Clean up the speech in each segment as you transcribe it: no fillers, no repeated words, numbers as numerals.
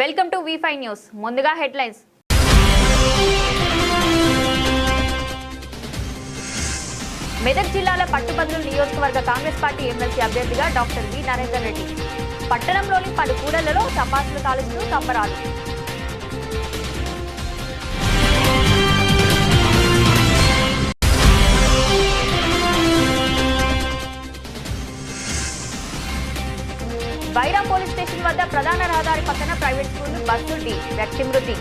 Welcome to V5 news. ముందుగా headlines. Medak జిల్లాల పట్టుబద్రుల నియోజకవర్గ కాంగ్రెస్ పార్టీ ఎమ్మెల్సీ అభ్యర్థిగా డాక్టర్ వి నరేందర్ రెడ్డి. పట్టణంలోని పలు కూడళ్లలో టపాసులు కాలుస్తూ సంబరాలు. వైరా పోలీస్ స్టేషన్ వద్ద ప్రధాన రహదారి పక్కన ప్రైవేట్ స్కూల్ బస్సు ఢీ, వ్యక్తి మృతి.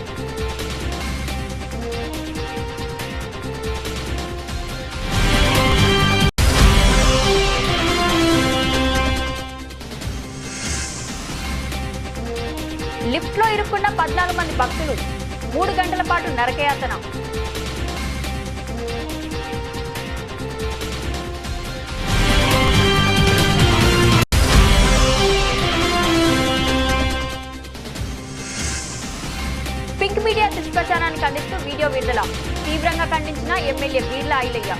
లిఫ్ట్ లో ఇరుక్కున్న 14 మంది భక్తులు, 3 గంటల పాటు నరకయాతన. పింక్ మీడియా దుష్ప్రచారాన్ని ఖండిస్తూ వీడియో విడుదల. తీవ్రంగా ఖండించిన ఎమ్మెల్యే వీర్ల ఐలయ్య.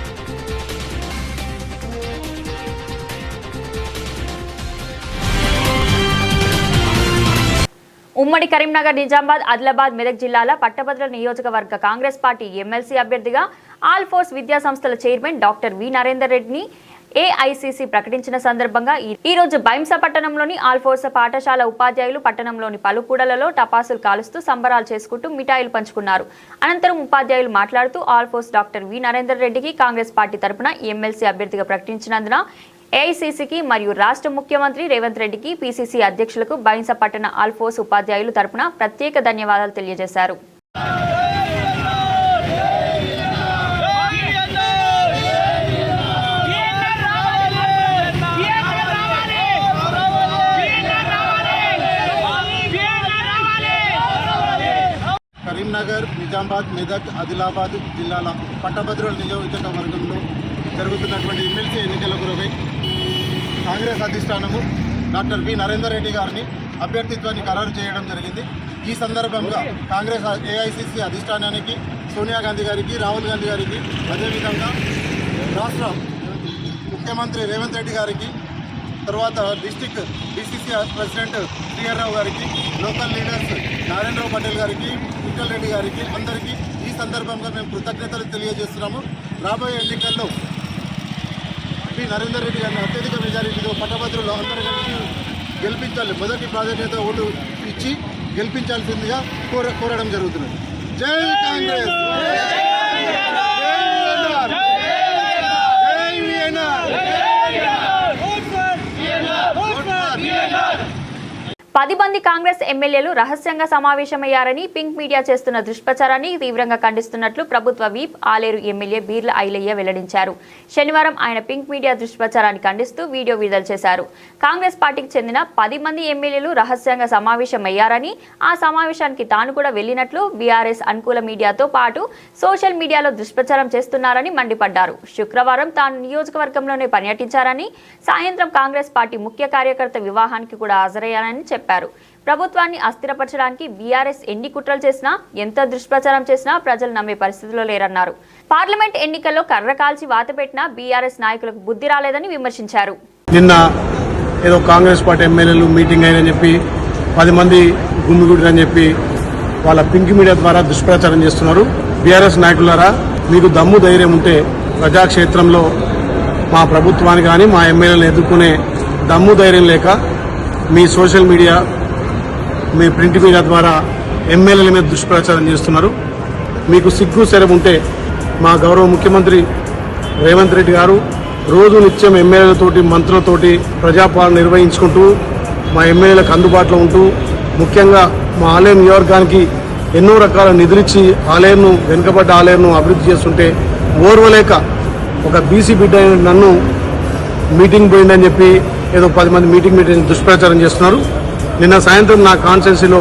ఉమ్మడి కరీంనగర్, నిజామాబాద్, ఆదిలాబాద్, మెదక్ జిల్లాల పట్టభద్రుల నియోజకవర్గ కాంగ్రెస్ పార్టీ ఎమ్మెల్సీ అభ్యర్థిగా ఆల్ ఫోర్స్ విద్యా సంస్థల చైర్మన్ డాక్టర్ వి నరేందర్ రెడ్డిని AICC ప్రకటించిన సందర్భంగా ఈ రోజు బైంస పట్టణంలోని ఆల్ ఫోర్స్ పాఠశాల ఉపాధ్యాయులు పట్టణంలోని పలు కూడలలో టపాసులు కాలుస్తూ సంబరాలు చేసుకుంటూ మిఠాయిలు పంచుకున్నారు. అనంతరం ఉపాధ్యాయులు మాట్లాడుతూ all force doctor V Narender రెడ్డికి కాంగ్రెస్ పార్టీ తరపున ఎమ్మెల్సీ అభ్యర్థిగా ప్రకటించినందున AICCకి మరియు రాష్ట్ర ముఖ్యమంత్రి రేవంత్ రెడ్డికి, PCC అధ్యక్షులకు బైంస పట్టణ ఆల్ ఫోర్స్ ఉపాధ్యాయులు తరపున ప్రత్యేక ధన్యవాదాలు తెలియజేశారు. కరీంనగర్, నిజామాబాద్, మెదక్, ఆదిలాబాద్ జిల్లాల పట్టభద్రుల నియోజకవర్గంలో జరుగుతున్నటువంటి ఎమ్మెల్సీ ఎన్నికల గురవై కాంగ్రెస్ అధిష్టానము డాక్టర్ వి నరేందర్ రెడ్డి గారిని అభ్యర్థిత్వాన్ని ఖరారు చేయడం జరిగింది. ఈ సందర్భంగా కాంగ్రెస్ AICC అధిష్టానానికి, సోనియా గాంధీ గారికి, రాహుల్ గాంధీ గారికి, అదేవిధంగా రాష్ట్ర ముఖ్యమంత్రి రేవంత్ రెడ్డి గారికి, తర్వాత డిస్టిక్ DCC ప్రెసిడెంట్ శ్రీహర్ రావు గారికి, లోకల్ లీడర్స్ నారాయణరావు పటేల్ గారికి, విఠల్ రెడ్డి గారికి, అందరికీ ఈ సందర్భంగా మేము కృతజ్ఞతలు తెలియజేస్తున్నాము. రాబోయే ఎన్నికల్లో వి నరేందర్ రెడ్డి గారిని అత్యధిక మెజారిటీతో పట్టభద్రులు అందరూ కలిసి గెలిపించాలి, మొదటి ప్రాధాన్యత ఓటు ఇచ్చి గెలిపించాల్సిందిగా కోరడం జరుగుతున్నది. జై కాంగ్రెస్. పది మంది కాంగ్రెస్ ఎమ్మెల్యేలు రహస్యంగా సమావేశమయ్యారని పింక్ మీడియా చేస్తున్న దుష్ప్రచారాన్ని తీవ్రంగా ఖండిస్తున్నట్లు ప్రభుత్వ వీప్ ఆలేరు ఎమ్మెల్యే వీర్ల ఐలయ్య వెల్లడించారు. శనివారం ఆయన పింక్ మీడియా దుష్ప్రచారాన్ని ఖండిస్తూ వీడియో విడుదల చేశారు. కాంగ్రెస్ పార్టీకి చెందిన 10 మంది ఎమ్మెల్యేలు రహస్యంగా సమావేశమయ్యారని, ఆ సమావేశానికి తాను కూడా వెళ్లినట్లు BRS అనుకూల మీడియాతో పాటు సోషల్ మీడియాలో దుష్ప్రచారం చేస్తున్నారని మండిపడ్డారు. శుక్రవారం తాను నియోజకవర్గంలోనే పర్యటించారని, సాయంత్రం కాంగ్రెస్ పార్టీ ముఖ్య కార్యకర్త వివాహానికి కూడా హాజరయ్యారని చెప్పారు. ప్రభుత్వాన్ని అస్థిరపరచడానికి BRS ఎన్ని కుట్రలు చేసినా, ఎంత దుష్ప్రచారం చేసినా ప్రజలు నమ్మే పరిస్థితిలో లేరన్నారు. పార్లమెంట్ ఎన్నికల్లో కర్ర కాల్చి వాత పెట్టిన BRS నాయకులకు బుద్ధి రాలేదని విమర్శించారు. నిన్న ఏదో కాంగ్రెస్ పార్టీ ఎమ్మెల్యేలు మీటింగ్ అయిందని చెప్పి 10 మంది గుమిగూడని చెప్పి వాళ్ళ పింక్ మీడియా ద్వారా దుష్ప్రచారం చేస్తున్నారు. BRS నాయకులారా, మీకు దమ్ము ధైర్యం ఉంటే ప్రజాక్షేత్రంలో మా ప్రభుత్వాన్ని కానీ మా ఎమ్మెల్యేలను ఎదుర్కొనే దమ్ము ధైర్యం లేక మీ social media, me print media ద్వారా ఎమ్మెల్యేల మీద దుష్ప్రచారం చేస్తున్నారు. మీకు సిగ్గు శరం ఉంటే మా గౌరవ ముఖ్యమంత్రి రేవంత్ రెడ్డి గారు రోజు నిత్యం ఎమ్మెల్యేలతోటి, మంత్రులతోటి ప్రజాపాలన నిర్వహించుకుంటూ మా ఎమ్మెల్యేలకు అందుబాటులో ఉంటూ, ముఖ్యంగా మా ఆలయం నియోజకవర్గానికి ఎన్నో రకాల నిధులిచ్చి ఆలయంను, వెనుకబడ్డ ఆలయంను అభివృద్ధి చేస్తుంటే ఓర్వలేక ఒక BC బిడ్డ నన్ను మీటింగ్ పోయిందని చెప్పి ఏదో 10 మంది మీటింగ్ దుష్ప్రచారం చేస్తున్నారు. నిన్న సాయంత్రం నా కాన్స్టిట్యున్సీలో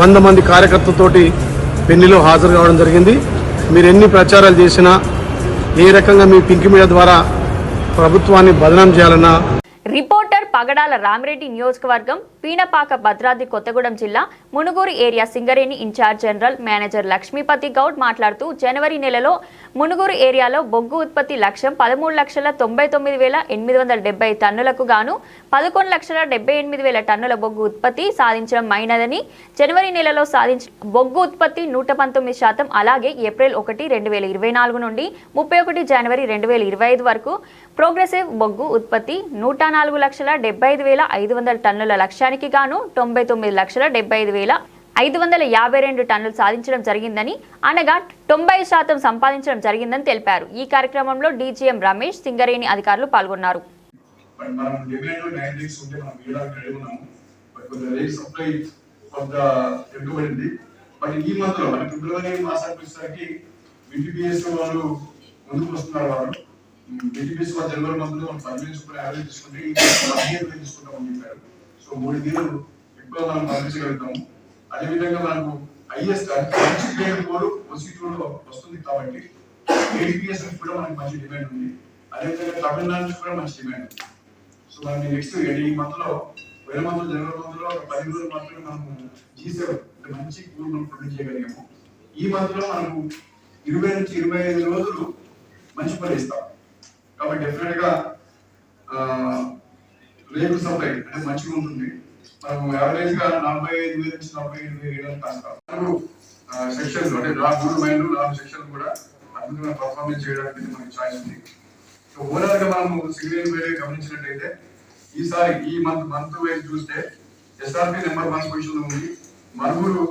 100 మంది కార్యకర్తలతోటి పెళ్లిలో హాజరు కావడం జరిగింది. మీరు ఎన్ని ప్రచారాలు చేసినా, ఏ రకంగా మీ పింక్ మీడియా ద్వారా ప్రభుత్వాన్ని బదనాం చేయాలన్నా. రిపోర్టర్ పగడాల రామిరెడ్డి నియోజకవర్గం పీనపాక భద్రాద్రి కొత్తగూడెం జిల్లా Munugodu area Singareni in-charge general manager Lakshmipathi Goud మాట్లాడుతూ జనవరి నెలలో మునుగోడు ఏరియాలో బొగ్గు ఉత్పత్తి లక్ష్యం 13,99,870 టన్నులకు గాను 11,78,000 టన్నుల బొగ్గు ఉత్పత్తి సాధించడం మైనదని, జనవరి నెలలో సాధించిన బొగ్గు ఉత్పత్తి 119%, అలాగే ఏప్రిల్ 1, 2024 నుండి 31 జనవరి 2025 వరకు ప్రోగ్రెసివ్ బొగ్గు ఉత్పత్తి 104,75,500 టన్నుల లక్ష్యానికి గాను 99,75,552 టన్నులు సాధించడం జరిగిందని, అనగా 90% సంపాదించడం జరిగిందని తెలిపారు. ఈ కార్యక్రమంలో డీజీఎం రమేష్, సింగరేణి అధికారులు పాల్గొన్నారు. జనవరి మంత్లో 15 రూపాయలు యావరేజ్ తీసుకుంటే తీసుకుంటామని చెప్పారు. సో 3 నెలలు ఎక్కువ మనం పంపించగలుగుతాము. అదేవిధంగా మనకు హైయెస్ట్ మంచి గ్రేడ్ కోడ్ OC2లో వస్తుంది కాబట్టి ADPS కూడా మనకి మంచి డిమాండ్ ఉంది. అదేవిధంగా తమిళనాడు నుంచి కూడా మంచి డిమాండ్ ఉంది. సో మనకి నెక్స్ట్ ఈ మంత్లో జనవరి మంత్లో 10 రోజులు మాత్రమే మనము G7 మంచి కోడ్ మనం ప్రొడ్యూస్ చేయగలిగాము. ఈ మంత్లో మనకు 20 నుంచి 25 రోజులు మంచి పని ఇస్తాం కాబట్టి డెఫినెట్ గా రేపు సప్లై అంటే మంచిగా ఉంటుంది. మనం యావరేజ్ గా 45,000 నుంచి 45,000 కాస్తాం. సెక్షన్ అంటే 3 మైళ్ళు 4 సెక్షన్ కూడా అద్భుతమైన పర్ఫార్మెన్స్ చేయడానికి మనకి ఛాయిస్ ఉంది. సో ఓవరాల్ గా మనము సింగరేణి వేరే గమనించినట్టయితే ఈసారి ఈ మంత్ వైజ్ చూస్తే SRP నెంబర్ 1 పొజిషన్ లో ఉంది. మనుగూరు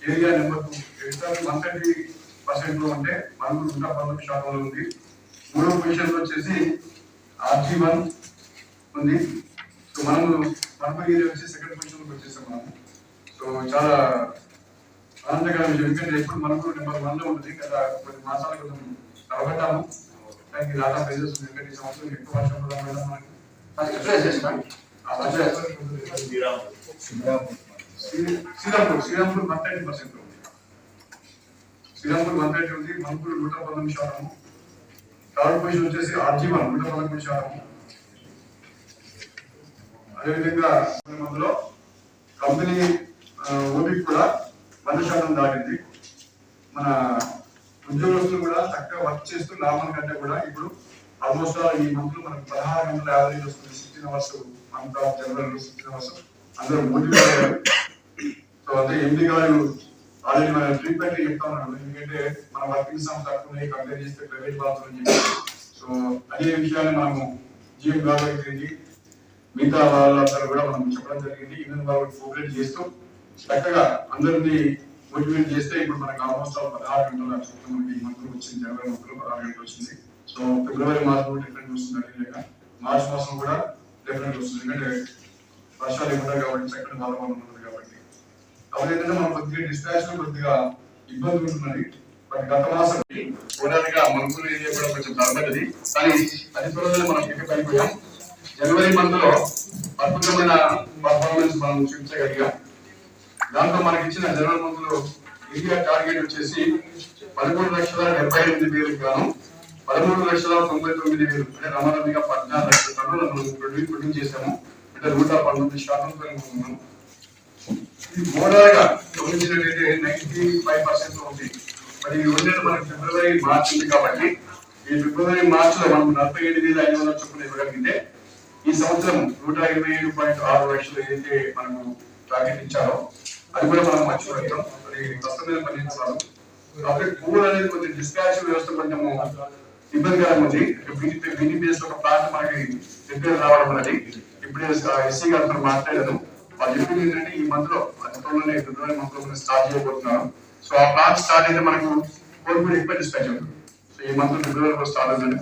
ఏరియా నెంబర్ 2, SRP 130% లో ఉంటే మనుగూరు 119% లో ఉంది. 3వ పొజిషన్ లో వచ్చేసి RG1 ఉంది. సో మనము మనుగూరు ఏరియా వచ్చి సెకండ్ పొజిషన్ లోకి వచ్చేసాం మనము. సో చాలా ఆనందకరమైన విషయం, ఎందుకంటే ఎప్పుడు మనుగూరు నెంబర్ 1 లో ఉంటుంది. గత కొన్ని మాసాల క్రితం నిలబడ్డాము. దానికి చాలా ప్రైజెస్ ఉంది. ఎందుకంటే ఈ సంవత్సరం ఎక్కువ వర్షం పడడం వల్ల మనకి శ్రీరాంపూర్ 130% ఉంది. శ్రీరాంపూర్ 130 ఉంది. మనుగూరు 119%. థర్డ్ పొజిషన్ వచ్చేసి RG1 111%. అదేవిధంగా మందులో కంపెనీ ఓపిక కూడా 100% దాటింది. మన ఉద్యోగస్తులు కూడా చక్కగా వర్క్ చేస్తూ నార్మల్ కంటే కూడా ఇప్పుడు ఆల్మోస్ట్ ఈ మంత్ లో మనకు 16 గంటల యావరేజ్ వస్తుంది. 16 అవర్స్ మంత్ ఆఫ్ జనవరిలో 16 అవర్స్ అందరూ మోటివేట్ అయ్యారు. సో అదే ఎండి గారు ఆల్రెడీ మన ట్రీట్మెంట్ చెప్తా ఉన్నాడు, ఎందుకంటే మన వర్కింగ్ సంస్థ తక్కువ కంపేర్ చేస్తే ప్రైవేట్ బాత్రూమ్ అని చెప్పి. సో అదే విషయాన్ని మనము GM గారు జరిగింది, మిగతా వాళ్ళందరూ కూడా మనం చెప్పడం జరిగింది. ఈవెన్ వాళ్ళు కోఆపరేట్ చేస్తూ చక్కగా అందరినీ మోటివేట్ చేస్తే ఇప్పుడు మనకు ఆల్మోస్ట్ 16 గంటల మనకి ఈ మంత్ వచ్చింది. జనవరి మంత్లో 16 గంటలు వచ్చింది. సో ఫిబ్రవరి మాసం డిఫరెంట్ వస్తుంది, లేక మార్చ్ మాసం కూడా డిఫరెంట్ వస్తుంది, ఎందుకంటే వర్షాలు ఇవ్వడం కాబట్టి చక్కటి వాతావరణం ఉంటుంది కాబట్టి. అదేవిధంగా మనం కొద్దిగా డిస్పాచ్ లో కొద్దిగా ఇబ్బంది ఉంటున్నది. బట్ గత మాసం ఓవరాల్గా మనుగూరు ఏరియా కూడా కొంచెం తరబడింది, కానీ 10 రోజులు మనం పికప్ అయిపోయాం. జనవరి మంత్ లో అద్భుతమైన పర్ఫార్మెన్స్ మనం చూపించగలిగాం. దాంతో మనకి ఇచ్చిన జనవరి మంత్ లో ఏరియా టార్గెట్ వచ్చేసి 13,78,000 గాను 13,99,000 అంటే రమారమిగా 14 లక్షల టన్నులు మనం ప్రొడ్యూస్ చేసాము. అంటే 119% ఇది మోడల్గా గమనించినట్లయితే 95% ఉంది. మరి ఈ రోజు మనకి ఫిబ్రవరి మార్చ్ ఉంది కాబట్టి ఈ ఫిబ్రవరి మార్చ్ లో మనం 47,500 చొప్పున ఇవ్వగలిగితే ఈ సంవత్సరం 127.6 లక్షలు ఏదైతే మనము టార్గెట్ ఇచ్చారో అది కూడా మనం మర్చిపోతాం. మరి కష్టం మీద పనిచేస్తాము. కాబట్టి పూల్ అనేది కొంచెం డిస్పాచ్ వ్యవస్థ కొంచెము ఇబ్బందికరంగా ఉంది. BTPS ఒక ప్లాంట్ మనకి రిపేర్ రావడం అనేది ఇప్పుడే SC గారితో మాట్లాడాను. వాళ్ళు చెప్పింది ఏంటంటే ఈ మంత్ లో త్వరలోనే ఫిబ్రవరి మంత్ లో స్టార్ట్ చేయబోతున్నారు. సో ఆ ప్లాంట్ స్టార్ట్ అయితే మనకు కోల్పూర్ ఎక్కువ డిస్పాచ్ అవుతుంది. సో ఈ మంత్ ఫిబ్రవరిలో స్టార్ట్ అవుతుంది.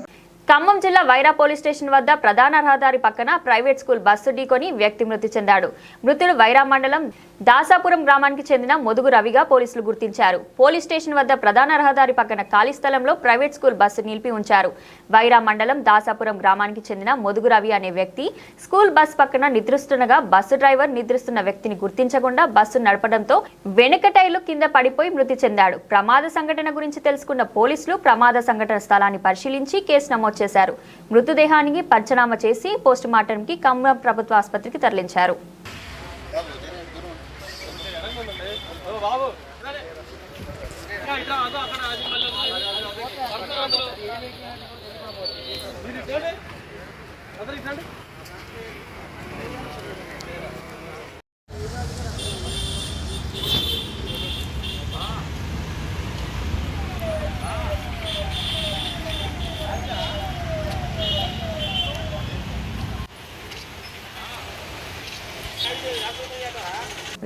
ఖమ్మం జిల్లా వైరా పోలీస్ స్టేషన్ వద్ద ప్రధాన రహదారి పక్కన ప్రైవేట్ స్కూల్ బస్సు ఢీకొని వ్యక్తి మృతి చెందాడు. మృతుడు వైరా మండలం దాసాపురం గ్రామానికి చెందిన మొదుగు రవిగా పోలీసులు గుర్తించారు. పోలీస్ స్టేషన్ వద్ద ప్రధాన రహదారి పక్కన ఖాళీ స్థలంలో ప్రైవేట్ స్కూల్ బస్సు నిలిపి ఉంచారు. వైరా మండలం దాసాపురం గ్రామానికి చెందిన మొదుగు రవి అనే వ్యక్తి స్కూల్ బస్ పక్కన నిద్రిస్తుండగా బస్సు డ్రైవర్ నిద్రిస్తున్న వ్యక్తిని గుర్తించకుండా బస్సు నడపడంతో వెనుక టైర్లు కింద పడిపోయి మృతి చెందాడు. ప్రమాద సంఘటన గురించి తెలుసుకున్న పోలీసులు ప్రమాద సంఘటన స్థలాన్ని పరిశీలించి కేసు నమోదు చేశారు. మృతదేహానికి పంచనామా చేసి పోస్టుమార్టంకి ఖమ్మం ప్రభుత్వ ఆసుపత్రికి తరలించారు.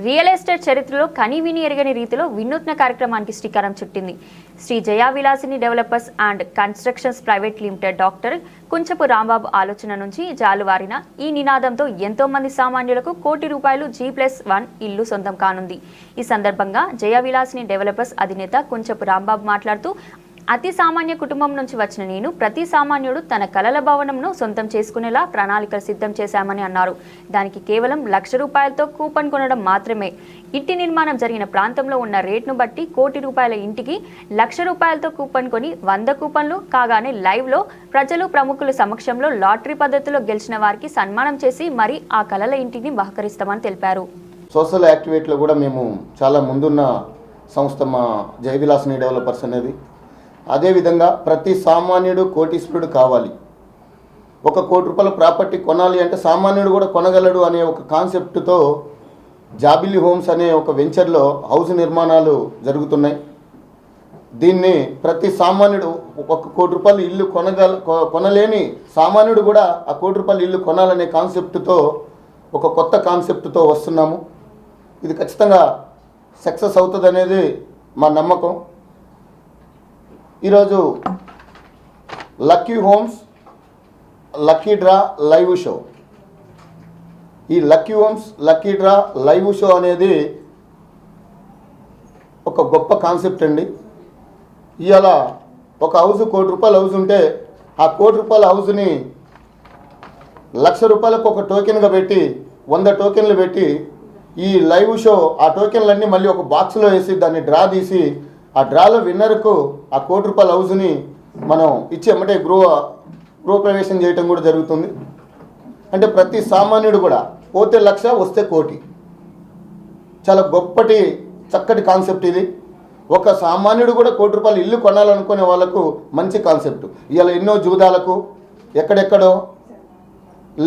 రియల్ ఎస్టేట్ చరిత్రలో కనీవిని ఎరగని రీతిలో వినూత్న కార్యక్రమానికి శ్రీకారం చుట్టింది. Shri Jaya Vilasini developers and constructions private limited doctor Kunchapu Rambabu ఆలోచన నుంచి జాలువారిన ఈ నినాదంతో ఎంతో మంది సామాన్యులకు ₹1,00,00,000 G+1 ఇల్లు సొంతం కానుంది. ఈ సందర్భంగా జయా విలాసిని డెవలపర్స్ అధినేత కుంచపు రాంబాబు మాట్లాడుతూ, అతి సామాన్య కుటుంబం నుంచి వచ్చిన నేను ప్రతి సామాన్యుడు తన కలల భవనంను సొంతం చేసుకునేలా ప్రణాళికలు సిద్ధం చేశామని అన్నారు. దానికి కేవలం ₹1,00,000తో కూపన్ కొనడం మాత్రమే. ఇంటి నిర్మాణం జరిగిన ప్రాంతంలో ఉన్న రేట్ను బట్టి ₹1,00,00,000 ఇంటికి ₹1,00,000తో కూపన్ కొని 100 కూపన్లు కాగానే లైవ్లో ప్రజలు ప్రముఖుల సమక్షంలో లాటరీ పద్ధతిలో గెలిచిన వారికి సన్మానం చేసి మరి ఆ కలల ఇంటిని బహకరిస్తామని తెలిపారు. సోషల్ యాక్టివిటీలో కూడా మేము చాలా ముందున్న సంస్థ మా జయ విలాసిని డెవలపర్స్ అనేది. అదేవిధంగా ప్రతి సామాన్యుడు కోటీశ్వరుడు కావాలి. ₹1,00,00,000 ప్రాపర్టీ కొనాలి అంటే సామాన్యుడు కూడా కొనగలడు అనే ఒక కాన్సెప్ట్తో జాబిలీ హోమ్స్ అనే ఒక వెంచర్లో హౌస్ నిర్మాణాలు జరుగుతున్నాయి. దీన్ని ప్రతి సామాన్యుడు ₹1,00,00,000 ఇల్లు కొనలేని సామాన్యుడు కూడా ఆ ₹1,00,00,000 ఇల్లు కొనాలనే కాన్సెప్ట్తో ఒక కొత్త కాన్సెప్ట్తో వస్తున్నాము. ఇది ఖచ్చితంగా సక్సెస్ అవుతుంది అనేది మా నమ్మకం. ఈరోజు lucky homes lucky draw live show, ఈ lucky homes lucky draw live show అనేది ఒక గొప్ప కాన్సెప్ట్ అండి. ఇవాళ ఒక హౌస్ ₹1,00,00,000 హౌస్ ఉంటే ఆ ₹1,00,00,000 హౌస్ని ₹1,00,000 ఒక టోకెన్గా పెట్టి 100 టోకెన్లు పెట్టి ఈ లైవ్ షో ఆ టోకెన్లన్నీ మళ్ళీ ఒక బాక్స్లో వేసి దాన్ని డ్రా తీసి ఆ డ్రాలో విన్నర్కు ఆ ₹1,00,00,000 హౌస్ని మనం ఇచ్చి ఎమ్మటే గృహప్రవేశం చేయటం కూడా జరుగుతుంది. అంటే ప్రతి సామాన్యుడు కూడా పోతే 1,00,000 వస్తే 1,00,00,000. చాలా గొప్పటి చక్కటి కాన్సెప్ట్ ఇది. ఒక సామాన్యుడు కూడా ₹1,00,00,000 ఇల్లు కొనాలనుకునే వాళ్ళకు మంచి కాన్సెప్ట్. ఇవాళ ఎన్నో జూదాలకు ఎక్కడెక్కడో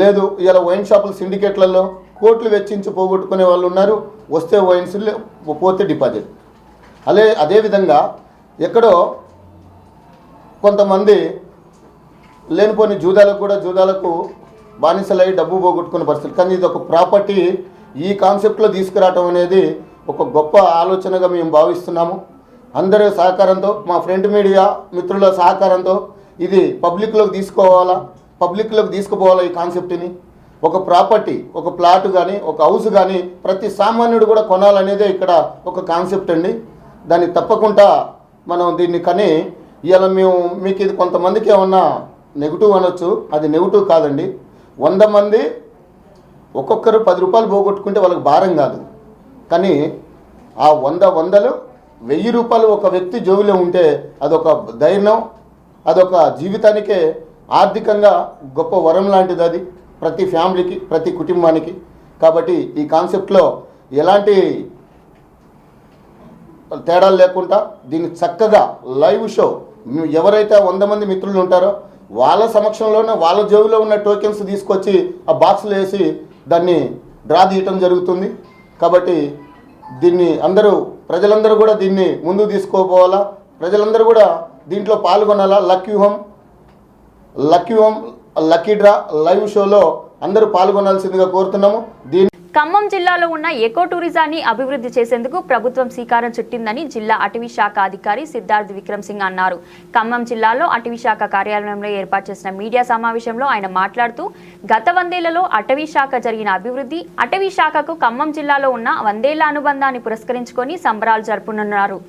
లేదు, ఇవాళ వైన్ షాపుల సిండికేట్లలో కోట్లు వెచ్చించి పోగొట్టుకునే వాళ్ళు ఉన్నారు. వస్తే వైన్స్, పోతే డిపాజిట్. అదేవిధంగా ఎక్కడో కొంతమంది లేనిపోని జూదాలకు బానిసలై డబ్బు పోగొట్టుకునే పరిస్థితి. కానీ ఇది ఒక ప్రాపర్టీ ఈ కాన్సెప్ట్లో తీసుకురావటం అనేది ఒక గొప్ప ఆలోచనగా మేము భావిస్తున్నాము. అందరి సహకారంతో, మా ఫ్రంట్ మీడియా మిత్రుల సహకారంతో ఇది పబ్లిక్లోకి తీసుకుపోవాలా ఈ కాన్సెప్ట్ని. ఒక ప్రాపర్టీ, ఒక ప్లాట్ కానీ ఒక హౌస్ కానీ ప్రతి సామాన్యుడు కూడా కొనాలనేదే ఇక్కడ ఒక కాన్సెప్ట్ అండి. దాన్ని తప్పకుండా మనం దీన్ని కానీ ఇవాళ మీకు ఇది కొంతమందికి ఏమన్నా నెగిటివ్ అనొచ్చు, అది నెగిటివ్ కాదండి. 100 మంది ఒక్కొక్కరు ₹10 పోగొట్టుకుంటే వాళ్ళకి భారం కాదు. కానీ ఆ 100 ₹1,000 ఒక వ్యక్తి జోబులో ఉంటే అదొక ధైర్యం, అదొక జీవితానికే ఆర్థికంగా గొప్ప వరం లాంటిది అది ప్రతి ఫ్యామిలీకి, ప్రతి కుటుంబానికి. కాబట్టి ఈ కాన్సెప్ట్లో ఎలాంటి తేడాలు లేకుండా దీన్ని చక్కగా లైవ్ షో ఎవరైతే 100 మంది మిత్రులు ఉంటారో వాళ్ళ సమక్షంలోనే వాళ్ళ జోబులో ఉన్న టోకెన్స్ తీసుకొచ్చి ఆ బాక్స్లో వేసి దాన్ని డ్రా తీయటం జరుగుతుంది. కాబట్టి దీన్ని ప్రజలందరూ కూడా దీన్ని ముందుకు తీసుకోపోవాలా, ప్రజలందరూ కూడా దీంట్లో పాల్గొనాలా. Lucky home lucky draw live షోలో అందరూ పాల్గొనాల్సిందిగా కోరుతున్నాము. ఖమ్మం జిల్లాలో ఉన్న ఎకో టూరిజాన్ని అభివృద్ధి చేసేందుకు ప్రభుత్వం శ్రీకారం చుట్టిందని జిల్లా అటవీ శాఖ అధికారి సిద్ధార్థ్ విక్రమ్ సింగ్ అన్నారు. ఖమ్మం జిల్లాలో అటవీ శాఖ కార్యాలయంలో ఏర్పాటు చేసిన మీడియా సమావేశంలో ఆయన మాట్లాడుతూ, గత 100 ఏళ్లలో అటవీ శాఖ జరిగిన అభివృద్ధి, అటవీ శాఖకు ఖమ్మం జిల్లాలో ఉన్న 100 ఏళ్ల అనుబంధాన్ని పురస్కరించుకొని సంబరాలు జరుపునున్నారు.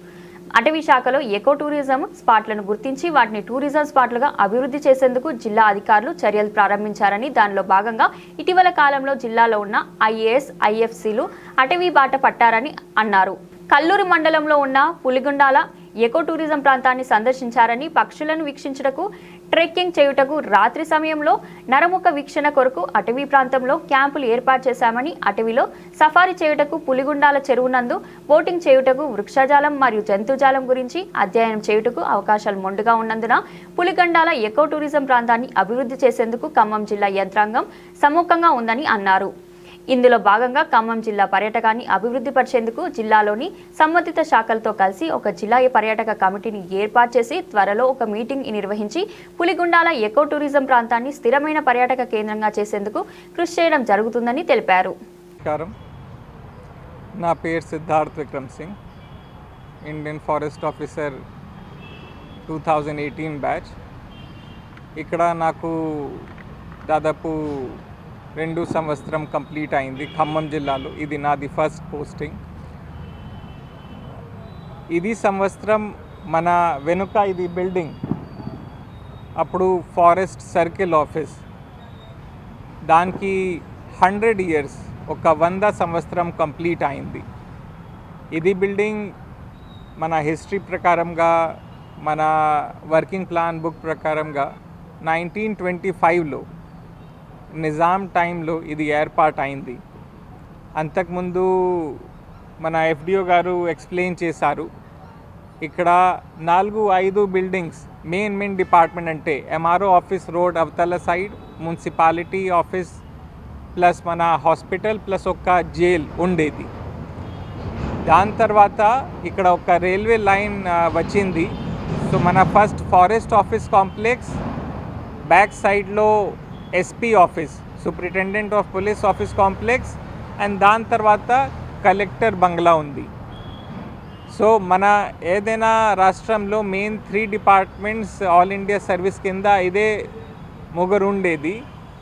అటవీ శాఖలో ఎకో టూరిజం స్పాట్లను గుర్తించి వాటిని టూరిజం స్పాట్లుగా అభివృద్ధి చేసేందుకు జిల్లా అధికారులు చర్యలు ప్రారంభించారని, దానిలో భాగంగా ఇటీవల కాలంలో జిల్లాలో ఉన్న IAS, IFCలు అటవీ బాట పట్టారని అన్నారు. కల్లూరు మండలంలో ఉన్న పులిగుండాల ఎకో టూరిజం ప్రాంతాన్ని సందర్శించారని పక్షులను వీక్షించుటకు ట్రెక్కింగ్ చేయుటకు రాత్రి సమయంలో నరముఖ వీక్షణ కొరకు అటవీ ప్రాంతంలో క్యాంపులు ఏర్పాటు చేశామని అటవీలో సఫారీ చేయుటకు పులిగుండాల చెరువునందు బోటింగ్ చేయుటకు వృక్షజాలం మరియు జంతుజాలం గురించి అధ్యయనం చేయుటకు అవకాశాలు మెండుగా ఉన్నందున పులిగండాల ఎకో టూరిజం ప్రాంతాన్ని అభివృద్ధి చేసేందుకు ఖమ్మం జిల్లా యంత్రాంగం సముఖంగా ఉందని అన్నారు. ఇందులో భాగంగా ఖమ్మం జిల్లా పర్యాటకాన్ని అభివృద్ధి పరిచేందుకు జిల్లాలోని సంబంధిత శాఖలతో కలిసి ఒక జిల్లా పర్యాటక కమిటీని ఏర్పాటు చేసి త్వరలో ఒక మీటింగ్ నిర్వహించి పులిగుండాల ఎకో టూరిజం ప్రాంతాన్ని స్థిరమైన పర్యాటక కేంద్రంగా చేసేందుకు కృషి చేయడం జరుగుతుందని తెలిపారు. నా పేరు Siddharth Vikram Singh, Indian forest officer 2018 batch. ఇక్కడ నాకు దాదాపు 2 సంవత్సరం కంప్లీట్ అయింది ఖమ్మం జిల్లాలో. ఇది నాది ఫస్ట్ పోస్టింగ్. ఇది సంవత్సరం మన వెనుక ఇది బిల్డింగ్ అప్పుడు ఫారెస్ట్ సర్కిల్ ఆఫీస్, దానికి 100 ఇయర్స్, ఒక 100 సంవత్సరం కంప్లీట్ అయింది. ఇది బిల్డింగ్ మన హిస్టరీ ప్రకారంగా, మన వర్కింగ్ ప్లాన్ బుక్ ప్రకారంగా 1925లో నిజాం టైంలో ఇది ఏర్పాటు అయింది. అంతకుముందు మన ఎఫ్డిఓ గారు ఎక్స్ప్లెయిన్ చేశారు. ఇక్కడ 4-5 బిల్డింగ్స్ మెయిన్ డిపార్ట్మెంట్ అంటే ఎంఆర్ఓ ఆఫీస్ రోడ్ అవతల సైడ్, మున్సిపాలిటీ ఆఫీస్ ప్లస్ మన హాస్పిటల్ ప్లస్ ఒక జైల్ ఉండేది. దాని తర్వాత ఇక్కడ ఒక రైల్వే లైన్ వచ్చింది. సో మన first forest office complex, back సైడ్లో SP office, superintendent of police office complex, and దాని తర్వాత కలెక్టర్ బంగ్లా ఉంది. సో మన ఏదైనా రాష్ట్రంలో main 3 departments all India service కింద ఇదే 3 ఉండేది: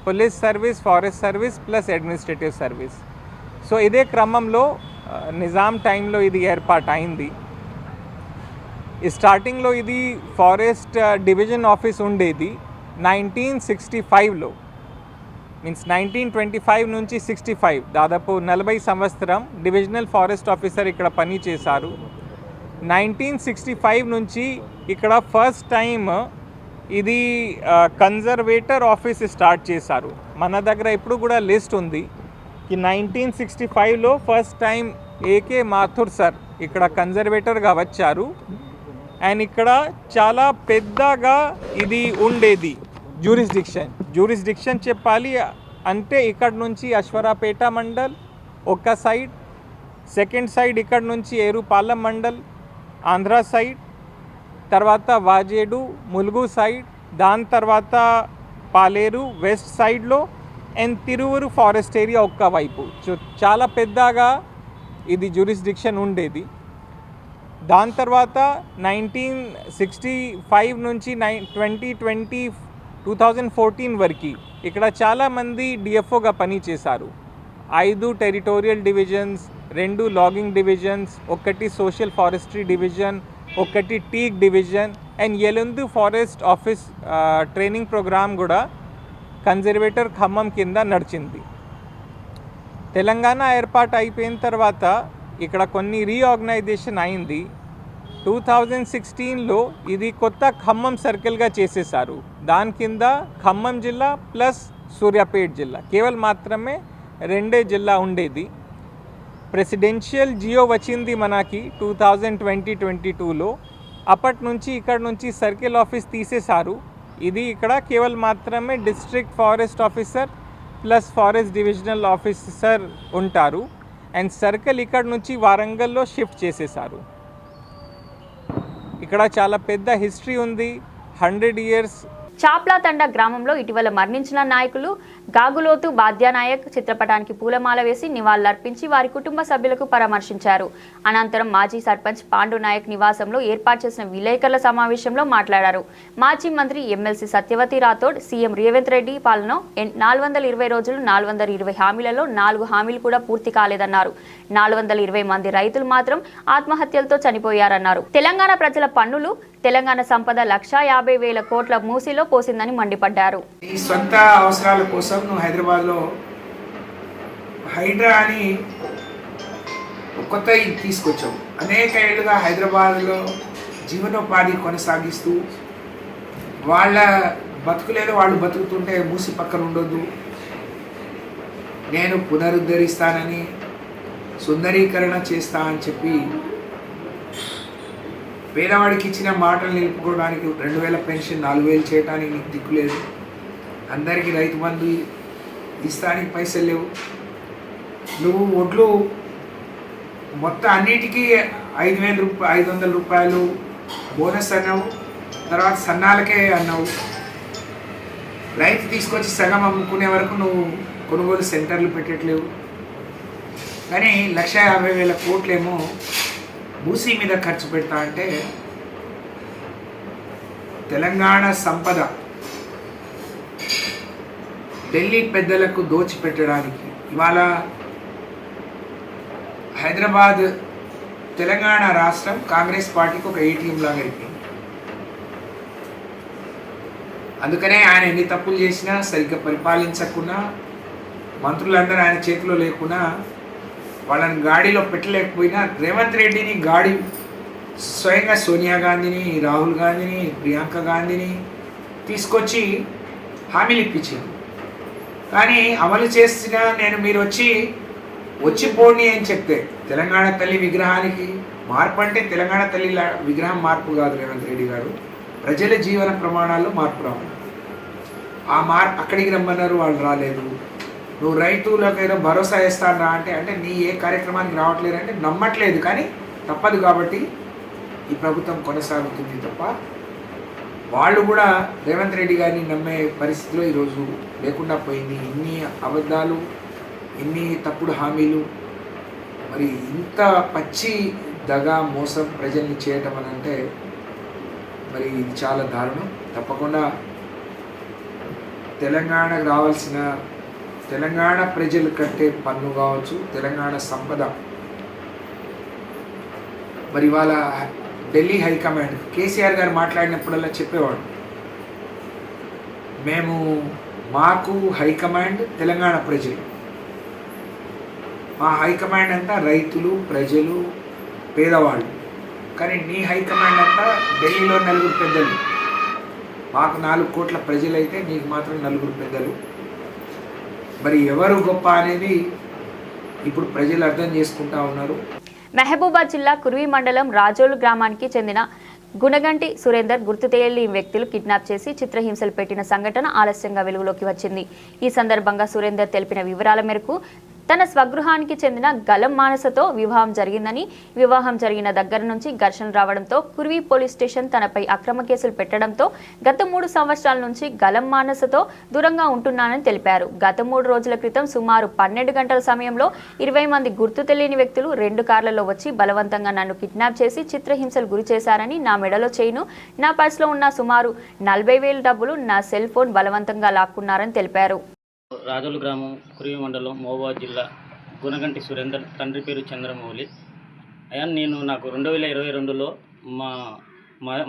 police service, forest service plus administrative service. So ఇదే క్రమంలో నిజాం టైంలో ఇది ఏర్పాటు అయింది. స్టార్టింగ్లో ఇది ఫారెస్ట్ డివిజన్ ఆఫీస్ ఉండేది 1965లో, మీన్స్ 1925 నుంచి 65, దాదాపు 40 సంవత్సరం డివిజనల్ ఫారెస్ట్ ఆఫీసర్ ఇక్కడ పని చేశారు. 1965 నుంచి ఇక్కడ ఫస్ట్ టైం ఇది కన్జర్వేటర్ ఆఫీస్ స్టార్ట్ చేశారు. మన దగ్గర ఇప్పుడు కూడా లిస్ట్ ఉంది కి 1965లో first time AK Mathur sir ఇక్కడ కన్జర్వేటర్గా వచ్చారు. అండ్ ఇక్కడ చాలా పెద్దగా ఇది ఉండేది జ్యూరిస్డిక్షన్ చెప్పాలి అంటే ఇక్కడ నుంచి అశ్వరాపేట మండల్ ఒక సైడ్, సెకండ్ సైడ్ ఇక్కడ నుంచి ఏరుపాలెం మండల్ ఆంధ్ర సైడ్, తర్వాత వాజేడు ములుగు సైడ్, దాని తర్వాత పాలేరు వెస్ట్ సైడ్లో, అండ్ తిరువురు ఫారెస్ట్ ఏరియా ఒక్క వైపు. చాలా పెద్దగా ఇది జ్యూరిస్డిక్షన్ ఉండేది. దాని తర్వాత 1965 నుంచి 2014 వరకు ఇక్కడ చాలామంది డిఎఫ్ఓగా పనిచేశారు. 5 territorial divisions, 2 logging divisions, 1 social forestry division, 1 teak division, and 8 forest office training programme కూడా కన్జర్వేటర్ ఖమ్మం కింద నడిచింది. తెలంగాణ ఏర్పాటు అయిపోయిన తర్వాత ఇక్కడ కొన్ని రీఆర్గనైజేషన్ అయింది. 2016లో ఇది కొత్త ఖమ్మం సర్కిల్గా చేసేసారు. దాని కింద ఖమ్మం జిల్లా ప్లస్ సూర్యాపేట జిల్లా, కేవలం మాత్రమే 2 జిల్లా ఉండేది. ప్రెసిడెన్షియల్ జియో వచ్చింది మనకి 2020-22లో. అప్పటి నుంచి ఇక్కడ నుంచి సర్కిల్ ఆఫీస్ తీసేశారు. ఇది ఇక్కడ కేవలం మాత్రమే district forest officer plus forest divisional officer ఉంటారు. అండ్ సర్కిల్ ఇక్కడ నుంచి వారంగల్లో షిఫ్ట్ చేసేసారు. ఇక్కడ చాలా పెద్ద హిస్టరీ ఉంది, 100 ఇయర్స్. చాప్లాతండ గ్రామంలో ఇటీవల మరణించిన నాయకులు గాగులోతు బాద్యానాయక్ చిత్రపటానికి పూలమాల వేసి నివాళులర్పించి వారి కుటుంబ సభ్యులకు పరామర్శించారు. అనంతరం మాజీ సర్పంచ్ పాండు నాయక్ నివాసంలో ఏర్పాటు చేసిన విలేకరుల సమావేశంలో మాట్లాడారు. మాజీ మంత్రి ఎమ్మెల్సీ సత్యవతి రాథోడ్ సీఎం రేవంత్ రెడ్డి పాలన 420 రోజులు 420 హామీలలో 4 హామీలు కూడా పూర్తి కాలేదన్నారు. 420 మంది రైతులు మాత్రం ఆత్మహత్యలతో చనిపోయారన్నారు. తెలంగాణ ప్రజల పన్నులు, తెలంగాణ సంపద 1,50,000 కోట్ల మూసిలో పోసిందని మండిపడ్డారు. ఈ సొంత అవసరాల కోసం నువ్వు హైదరాబాద్లో హైడ్రా అని కొత్త తీసుకొచ్చావు. అనేక ఏళ్ళుగా హైదరాబాద్లో జీవనోపాధి కొనసాగిస్తూ వాళ్ళ బతుకులేదో వాళ్ళు బతుకుతుంటే మూసి పక్కన ఉండొద్దు, నేను పునరుద్ధరిస్తానని సుందరీకరణ చేస్తా అని చెప్పి పేదవాడికి ఇచ్చిన మాటలు నిలుపుకోవడానికి 2000 పెన్షన్ 4000 చేయడానికి నీకు దిక్కులేదు, అందరికీ రైతు బంధు ఇస్తానికి పైసలు లేవు, నువ్వు ఒడ్లు మొత్తం అన్నిటికీ 500 రూపాయలు బోనస్ అన్నావు, తర్వాత సన్నాలకే అన్నావు, రైతు తీసుకొచ్చి సగం అమ్ముకునే వరకు నువ్వు కొనుగోలు సెంటర్లు పెట్టట్లేవు, కానీ 1,50,000 కోట్లేమో మూసీ మీద ఖర్చు పెడతా అంటే తెలంగాణ సంపద ఢిల్లీ పెద్దలకు దోచిపెట్టడానికి ఇవాళ హైదరాబాద్ తెలంగాణ రాష్ట్రం కాంగ్రెస్ పార్టీకి ఒక ఏటీఎం లాగా అయిపోయింది. అందుకనే ఆయన ఎన్ని తప్పులు చేసినా, సరిగ్గా పరిపాలించకుండా, మంత్రులందరూ ఆయన చేతిలో లేకున్నా, వాళ్ళని గాడిలో పెట్టలేకపోయినా రేవంత్ రెడ్డిని గాడి స్వయంగా సోనియా గాంధీని, రాహుల్ గాంధీని, ప్రియాంక గాంధీని తీసుకొచ్చి హామీలు ఇప్పించింది. కానీ అమలు చేసిన నేను మీరు వచ్చి పోండి అని చెప్తే తెలంగాణ తల్లి విగ్రహానికి మార్పు అంటే తెలంగాణ తల్లి విగ్రహం మార్పు కాదు రేవంత్ రెడ్డి గారు, ప్రజల జీవన ప్రమాణాల్లో మార్పు రావాలి. ఆ అక్కడికి రమ్మన్నారు, వాళ్ళు రాలేదు. నువ్వు రైతులకు ఏదో భరోసా ఇస్తాను రా అంటే నీ ఏ కార్యక్రమానికి రావట్లేదు అంటే నమ్మట్లేదు, కానీ తప్పదు కాబట్టి ఈ ప్రభుత్వం కొనసాగుతుంది తప్ప వాళ్ళు కూడా రేవంత్ రెడ్డి గారిని నమ్మే పరిస్థితిలో ఈరోజు లేకుండా పోయింది. ఇన్ని అబద్ధాలు, ఇన్ని తప్పుడు హామీలు, మరి ఇంత పచ్చి దగా మోసం ప్రజల్ని చేయటం అని అంటే మరి ఇది చాలా దారుణం. తప్పకుండా తెలంగాణకు రావాల్సిన తెలంగాణ ప్రజలు కట్టే పన్ను కావచ్చు, తెలంగాణ సంపద, మరి ఇవాళ ఢిల్లీ హైకమాండ్ కేసీఆర్ గారు మాట్లాడినప్పుడల్లా చెప్పేవాడు, మాకు హైకమాండ్ తెలంగాణ ప్రజలు, మా హైకమాండ్ అంతా రైతులు, ప్రజలు, పేదవాళ్ళు, కానీ నీ హైకమాండ్ అంతా ఢిల్లీలో 4 పెద్దలు, మాకు 4 కోట్ల ప్రజలైతే నీకు మాత్రం 4 పెద్దలు. మరి ఎవరు గొప్ప అనేది ఇప్పుడు ప్రజలు అర్థం చేసుకుంటా ఉన్నారు. మహబూబాద్ జిల్లా కుర్వి మండలం రాజోలు గ్రామానికి చెందిన గుణగంటి సురేందర్ గుర్తు తెలియని వ్యక్తులు కిడ్నాప్ చేసి చిత్రహింసలు పెట్టిన సంఘటన ఆలస్యంగా వెలుగులోకి వచ్చింది. ఈ సందర్భంగా సురేందర్ తెలిపిన వివరాల మేరకు తన స్వగృహానికి చెందిన గలం మానసతో వివాహం జరిగిందని, వివాహం జరిగిన దగ్గర నుంచి ఘర్షణలు రావడంతో కుర్వి పోలీస్ స్టేషన్ తనపై అక్రమ కేసులు పెట్టడంతో గత 3 సంవత్సరాల నుంచి గలం మానసతో దూరంగా ఉంటున్నానని తెలిపారు. గత 3 రోజుల క్రితం సుమారు 12 గంటల సమయంలో 20 మంది గుర్తు తెలియని వ్యక్తులు 2 కార్లలో వచ్చి బలవంతంగా నన్ను కిడ్నాప్ చేసి చిత్రహింసలు గురి చేశారని, నా మెడలో చైను, నా పర్సులో ఉన్న సుమారు 40,000 డబ్బులు, నా సెల్ ఫోన్ బలవంతంగా లాక్కున్నారని తెలిపారు. రాజోలు గ్రామం, కురివి మండలం, మహబూబాద్ జిల్లా. గుణగంటి సురేందర్, తండ్రి పేరు చంద్రమౌళి. అయ్యా, నాకు 2022లో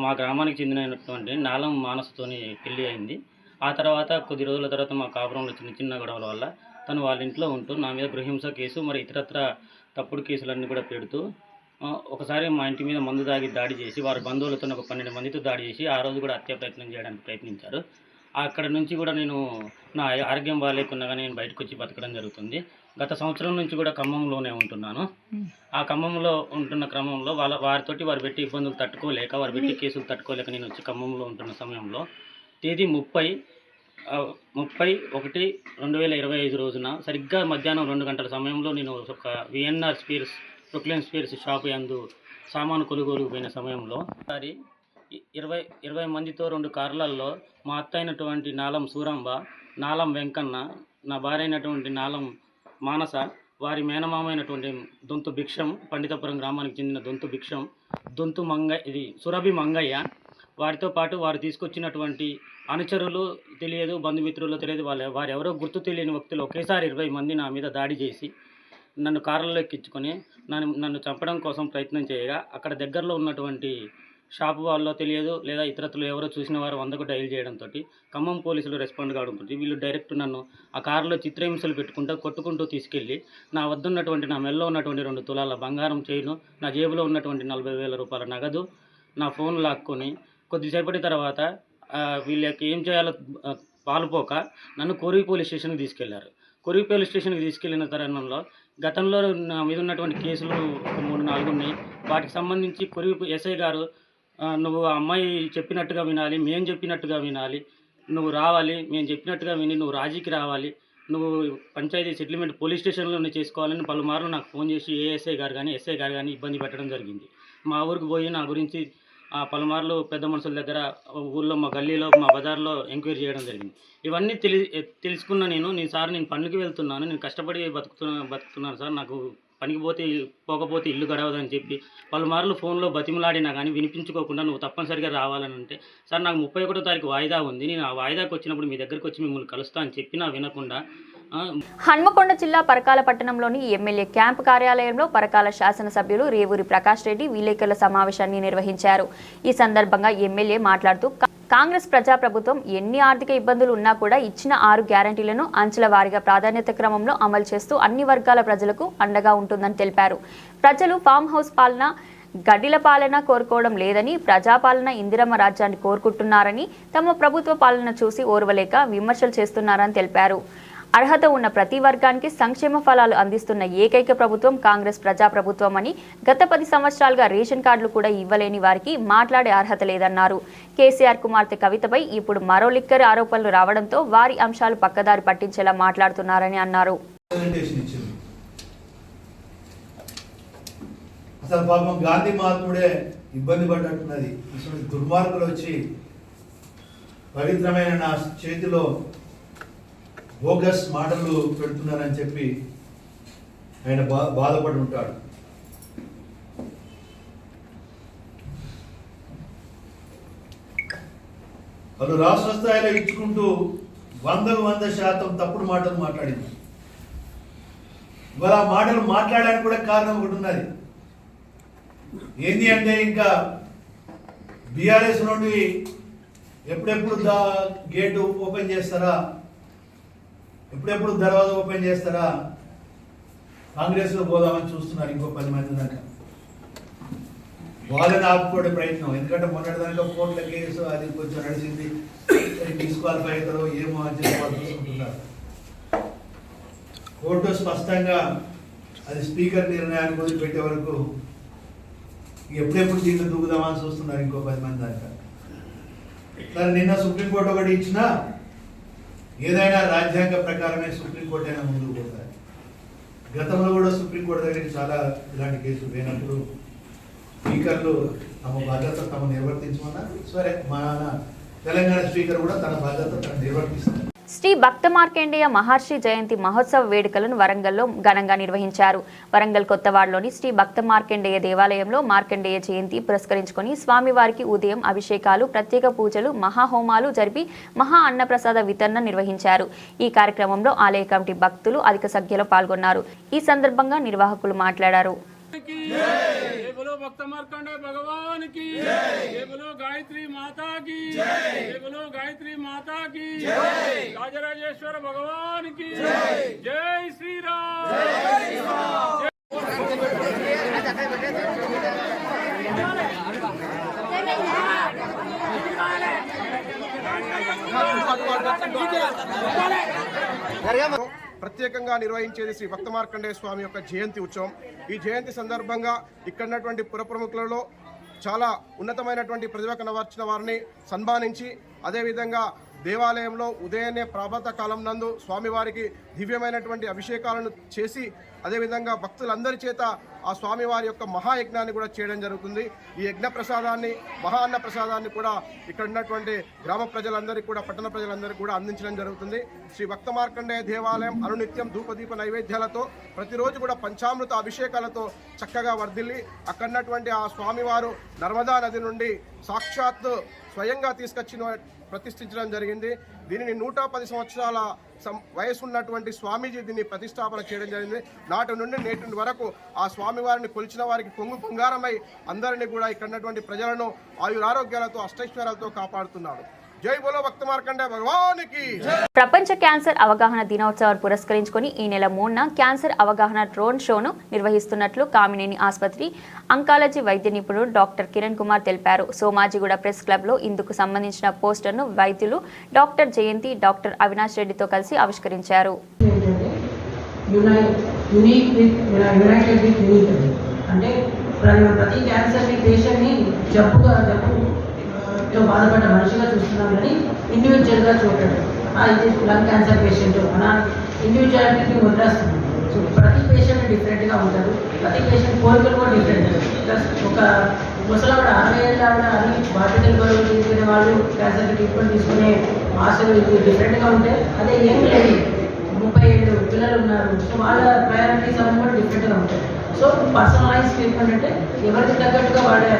మా గ్రామానికి చెందినటువంటి నాలం మానసతోని పెళ్లి అయింది. ఆ తర్వాత కొద్ది రోజుల తర్వాత మా కాపురంలో చిన్న గొడవల వల్ల తను వాళ్ళ ఇంట్లో ఉంటూ నా మీద గృహహింస కేసు, మరి ఇతరత్ర తప్పుడు కేసులన్నీ కూడా పెడుతూ ఒకసారి మా ఇంటి మీద మందు తాగి దాడి చేసి, వారి బంధువులతో ఒక 12 మందితో దాడి చేసి ఆ రోజు కూడా హత్య ప్రయత్నం చేయడానికి ప్రయత్నించారు. అక్కడ నుంచి కూడా నేను నా ఆరోగ్యం బాగాలేకున్నా కానీ నేను బయటకు వచ్చి బతకడం జరుగుతుంది. గత సంవత్సరం నుంచి కూడా ఖమ్మంలోనే ఉంటున్నాను. ఆ ఖమ్మంలో ఉంటున్న క్రమంలో వారితోటి వారు పెట్టి ఇబ్బందులు తట్టుకోలేక, వారు పెట్టి కేసులు తట్టుకోలేక నేను వచ్చి ఖమ్మంలో ఉంటున్న సమయంలో తేదీ 30/1/2025 రోజున సరిగ్గా మధ్యాహ్నం 2 గంటల సమయంలో నేను ఒక విఎన్ఆర్ స్పీర్స్, ప్రొక్లైన్ స్పీర్స్ షాపు యందు సామాను కొనుగోలు పోయిన సమయంలో 20 మందితో 2 కార్లలో మా అత్త అయినటువంటి నాలం సూరంబ, నాలం వెంకన్న, నా భార్య అయినటువంటి నాలం మానస, వారి మేనమామ అయినటువంటి దొంతు భిక్షం, పండితపురం గ్రామానికి చెందిన దొంతు భిక్షం, సురభి మంగయ్య, వారితో పాటు వారు తీసుకొచ్చినటువంటి అనుచరులు తెలియదు, బంధుమిత్రులు తెలియదు, వారు ఎవరో గుర్తు తెలియని వ్యక్తులు ఒకేసారి 20 మంది నా మీద దాడి చేసి నన్ను కార్లలో ఎక్కించుకొని నన్ను చంపడం కోసం ప్రయత్నం చేయగా, అక్కడ దగ్గరలో ఉన్నటువంటి షాపు వాళ్ళలో తెలియదు లేదా ఇతరత్రులు ఎవరో చూసిన వారు 100కు డైల్ చేయడంతో ఖమ్మం పోలీసులు రెస్పాండ్ కావడంతో వీళ్ళు డైరెక్ట్ నన్ను ఆ కారులో చిత్రహింసలు పెట్టుకుంటూ కొట్టుకుంటూ తీసుకెళ్ళి నా వద్ద ఉన్నటువంటి, నా మెల్లో ఉన్నటువంటి 2 తులాల బంగారం చైను, నా జేబులో ఉన్నటువంటి 40,000 రూపాయల నగదు, నా ఫోన్ లాక్కొని కొద్దిసేపటి తర్వాత వీళ్ళకి ఏం చేయాలో పాలుపోక నన్ను కొరివి పోలీస్ స్టేషన్కి తీసుకెళ్లారు. కొరివి పోలీస్ స్టేషన్కి తీసుకెళ్లిన తరుణంలో గతంలో నా మీద ఉన్నటువంటి కేసులు ఒక 3-4 ఉన్నాయి. వాటికి సంబంధించి కొరివి ఎస్ఐ గారు నువ్వు ఆ అమ్మాయి చెప్పినట్టుగా వినాలి, మేము చెప్పినట్టుగా వినాలి, నువ్వు రావాలి, మేము చెప్పినట్టుగా విని నువ్వు రాజీకి రావాలి, నువ్వు పంచాయతీ సెటిల్మెంట్ పోలీస్ స్టేషన్లోనే చేసుకోవాలని పలుమార్లు నాకు ఫోన్ చేసి ఏఎస్ఐ గారు కానీ ఎస్ఐ గారు కానీ ఇబ్బంది పెట్టడం జరిగింది. మా ఊరికి పోయి నా గురించి పలుమార్లు పెద్ద మనుషుల దగ్గర ఊళ్ళో మా గల్లీలో మా బజార్లో ఎంక్వైరీ చేయడం జరిగింది. ఇవన్నీ తెలుసుకున్న నేను సార్ నేను పనికి వెళ్తున్నాను, నేను కష్టపడి బతుకుతున్నాను సార్, నాకు పనికి పోకపోతే ఇల్లు గడవదని చెప్పి పలుమార్లు ఫోన్లో బతిమలాడినా కానీ వినిపించుకోకుండా నువ్వు తప్పనిసరిగా రావాలని అంటే, సార్ నాకు 31వ తారీఖు వాయిదా ఉంది, నేను ఆ వాయిదాకి వచ్చినప్పుడు మీ దగ్గరికి వచ్చి మిమ్మల్ని కలుస్తా అని చెప్పినా వినకుండా. హన్మకొండ జిల్లా పరకాల పట్టణంలోని ఎమ్మెల్యే క్యాంపు కార్యాలయంలో పరకాల శాసనసభ్యులు రేవూరి ప్రకాష్ రెడ్డి విలేకరుల సమావేశాన్ని నిర్వహించారు. ఈ సందర్భంగా ఎమ్మెల్యే మాట్లాడుతూ కాంగ్రెస్ ప్రజాప్రభుత్వం ఎన్ని ఆర్థిక ఇబ్బందులు ఉన్నా కూడా ఇచ్చిన 6 గ్యారంటీలను అంచెల వారీగా ప్రాధాన్యత క్రమంలో అమలు చేస్తూ అన్ని వర్గాల ప్రజలకు అండగా ఉంటుందని తెలిపారు. ప్రజలు ఫామ్ హౌస్ పాలన, గడ్డిల పాలన కోరుకోవడం లేదని, ప్రజాపాలన, ఇందిరమ్మ రాజ్యాన్ని కోరుకుంటున్నారని, తమ ప్రభుత్వ పాలన చూసి ఓర్వలేక విమర్శలు చేస్తున్నారని తెలిపారు. అర్హత ఉన్న ప్రతి వర్గానికి సంక్షేమ ఫలాలు అందిస్తున్న ఏకైక ప్రభుత్వం కాంగ్రెస్ ప్రజాప్రభుత్వం అని, గత 10 సంవత్సరాలుగా రేషన్ కార్డులు కూడా ఇవ్వలేని వారికి మాట్లాడే అర్హత లేదన్నారు. కేసీఆర్ కుమార్తె కవితపై ఇప్పుడు మరో లిక్కర్ ఆరోపణలు రావడంతో వారి అంశాలు పక్కదారి పట్టించేలా మాట్లాడుతున్నారని అన్నారు. అసలు పాపం గాంధీ మహాత్ముడే ఇబ్బంది పడ్డట్టున్నది. ఇటువంటి దుర్మార్గులు వచ్చి పవిత్రమైన నా చేతిలో బోగస్ మాటలు పెడుతున్నారని చెప్పి ఆయన బాధపడి ఉంటాడు. వాళ్ళు రాష్ట్ర స్థాయిలో ఇచ్చుకుంటూ 100% తప్పుడు మాటలు మాట్లాడింది. ఇవాళ ఆ మాటలు మాట్లాడడానికి కూడా కారణం ఒకటి ఉన్నది. ఏంది అంటే ఇంకా బీఆర్ఎస్ నుండి ఎప్పుడెప్పుడు గేటు ఓపెన్ చేస్తారా, ఎప్పుడెప్పుడు దర్వాజా ఓపెన్ చేస్తారా, కాంగ్రెస్లో పోదామని చూస్తున్నారు ఇంకో 10 మంది దాకా. వాళ్ళని ఆపుకోవడే ప్రయత్నం. ఎందుకంటే మొన్నటి దాంట్లో కోర్టుల కేసు అది కొంచెం నడిచింది, డిస్క్వాలిఫై అవుతారో ఏమో అని చెప్పి వాళ్ళు చూసుకుంటున్నారు. కోర్టు స్పష్టంగా అది స్పీకర్ నిర్ణయాన్ని వదిలిపెట్టే వరకు ఎప్పుడెప్పుడు దీన్ని దూకుదామని చూస్తున్నారు ఇంకో 10 మంది దాకా. సరే, నిన్న సుప్రీంకోర్టు ఒకటి ఇచ్చినా ఏదైనా రాజ్యాంగ ప్రకారమే సుప్రీంకోర్టు అయినా ముందుకు పోతారు. గతంలో కూడా సుప్రీంకోర్టు దగ్గరికి చాలా ఇలాంటి కేసులు పోయినప్పుడు స్పీకర్లు తమ బాధ్యత తమ నిర్వర్తించమన్నారు. సరే, మన తెలంగాణ స్పీకర్ కూడా తన బాధ్యత తను నిర్వర్తిస్తారు. శ్రీ భక్త మార్కండేయ మహర్షి జయంతి మహోత్సవ వేడుకలను వరంగల్లో ఘనంగా నిర్వహించారు. వరంగల్ కొత్తవాడలోని శ్రీ భక్త మార్కండేయ దేవాలయంలో మార్కండేయ జయంతి పురస్కరించుకొని స్వామివారికి ఉదయం అభిషేకాలు, ప్రత్యేక పూజలు, మహాహోమాలు జరిపి మహా అన్నప్రసాద వితరణ నిర్వహించారు. ఈ కార్యక్రమంలో ఆలయ కమిటీ భక్తులు అధిక సంఖ్యలో పాల్గొన్నారు. ఈ సందర్భంగా నిర్వాహకులు మాట్లాడారు. बोलो भक्त मार्कंडेय भगवान की जय, बोलो गायत्री माता की जय, बोलो गायत्री माता की जय, राजराजेश्वर भगवान की जय, जय श्री राम, जय श्री राम। ప్రత్యేకంగా నిర్వహించేది శ్రీ భక్త మార్కండేయ స్వామి యొక్క జయంతి ఉత్సవం. ఈ జయంతి సందర్భంగా ఇక్కడ ఉన్నటువంటి పుర ప్రముఖులలో చాలా ఉన్నతమైనటువంటి ప్రతిభ కనబర్చిన వారిని సన్మానించి, అదేవిధంగా దేవాలయంలో ఉదయాన్నే ప్రాభాత కాలం నందు స్వామివారికి దివ్యమైనటువంటి అభిషేకాలను చేసి, అదేవిధంగా భక్తులందరి చేత ఆ స్వామివారి యొక్క మహాయజ్ఞాన్ని కూడా చేయడం జరుగుతుంది. ఈ యజ్ఞ ప్రసాదాన్ని, మహా అన్న ప్రసాదాన్ని కూడా ఇక్కడ ఉన్నటువంటి గ్రామ ప్రజలందరికీ కూడా, పట్టణ ప్రజలందరికీ కూడా అందించడం జరుగుతుంది. శ్రీ భక్త మార్కండేయ దేవాలయం అనునిత్యం ధూపదీప నైవేద్యాలతో, ప్రతిరోజు కూడా పంచామృత అభిషేకాలతో చక్కగా వర్ధిల్లి, అక్కడున్నటువంటి ఆ స్వామివారు నర్మదా నది నుండి సాక్షాత్తు స్వయంగా తీసుకొచ్చిన ప్రతిష్ఠించడం జరిగింది. దీనిని 110 సంవత్సరాల వయసు ఉన్నటువంటి స్వామీజీ దీన్ని ప్రతిష్టాపన చేయడం జరిగింది. నాటి నుండి నేటి వరకు ఆ స్వామివారిని కొలిచిన వారికి పొంగు పొంగారమై అందరినీ కూడా ఇక్కడ ఉన్నటువంటి ప్రజలను ఆయురారోగ్యాలతో, అష్టైశ్వర్యాలతో కాపాడుతున్నాడు. జై బోలో భక్త మార్కండే భగవానికి. ప్రపంచ క్యాన్సర్ అవగాహన దినోత్సవాన్ని పురస్కరించుకొని ఈ నెల 3న క్యాన్సర్ అవగాహన డ్రోన్ షోను నిర్వహిస్తున్నట్లు కామినేని ఆసుపత్రి అంకాలజీ వైద్య నిపుణుడు డాక్టర్ కిరణ్ కుమార్ తెలిపారు. సోమాజిగూడ ప్రెస్ క్లబ్లో ఇందుకు సంబంధించిన పోస్టర్ను వైద్యులు డాక్టర్ జయంతి, డాక్టర్ అవినాష్ రెడ్డితో కలిసి ఆవిష్కరించారు. అంటే ప్రతి క్యాన్సర్ని పేషెంట్ని జబ్బుతో బాధపడ్డ మనిషిగా చూస్తున్నాం కానీ ఇండివిజువల్గా చూడటం. ఇది లంగ్ క్యాన్సర్ పేషెంట్ మన ఇండివిజువాలిటీని వదిలేస్తున్నాం. సో ప్రతి పేషెంట్ డిఫరెంట్గా ఉంటారు, ప్రతి పేషెంట్ కోరికలు కూడా డిఫరెంట్. ప్లస్ ఒక ముసలావిడ 60 ఏళ్ళ ఆవిడ అని బాధ్యతలు బరువులు తీసుకునే వాళ్ళు క్యాన్సర్ ట్రీట్మెంట్ తీసుకునే ఆశలు డిఫరెంట్గా ఉంటాయి. అదే ఏం లేదు 37 పిల్లలు ఉన్నారు, సో వాళ్ళ ప్రయారిటీస్ అన్నీ కూడా డిఫరెంట్గా ఉంటాయి. సో పర్సనలైజ్ ట్రీట్మెంట్ అంటే ఎవరికి తగ్గట్టుగా వాడే.